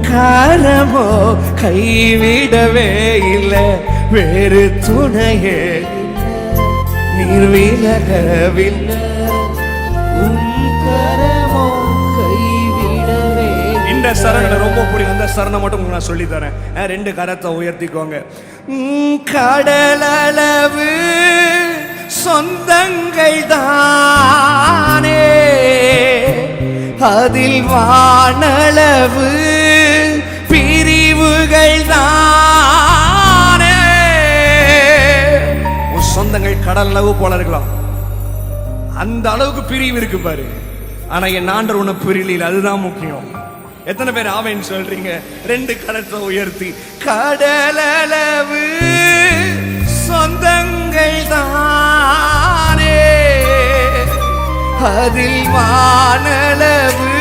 கரமோ கைவிடவே இல்லை, வேறு துணையே நீர் விலகவில்லை. கரமோ கைவிடவே. இந்த சரணம் ரொம்ப பிடிக்கும். அந்த சரணம் மட்டும் நான் சொல்லி தரேன். 2 கரத்தை உயர்த்திக்கோங்க. கடலளவு சொந்தங்கள் தானே, அதில் வானளவு பிரிவுகள் தானே. உன் சொந்தங்கள் கடல் அளவு போல இருக்கலாம், அந்த அளவுக்கு பிரிவு இருக்கு பாரு. ஆனா என் ஆண்டவர் உன்னை பிரிவில், அதுதான் முக்கியம். எத்தனை பேர் ஆவேன்னு சொல்றீங்க? 2 கரத்தை உயர்த்தி. கடலளவு சொந்தங்கள் தானே, அதில் வானளவு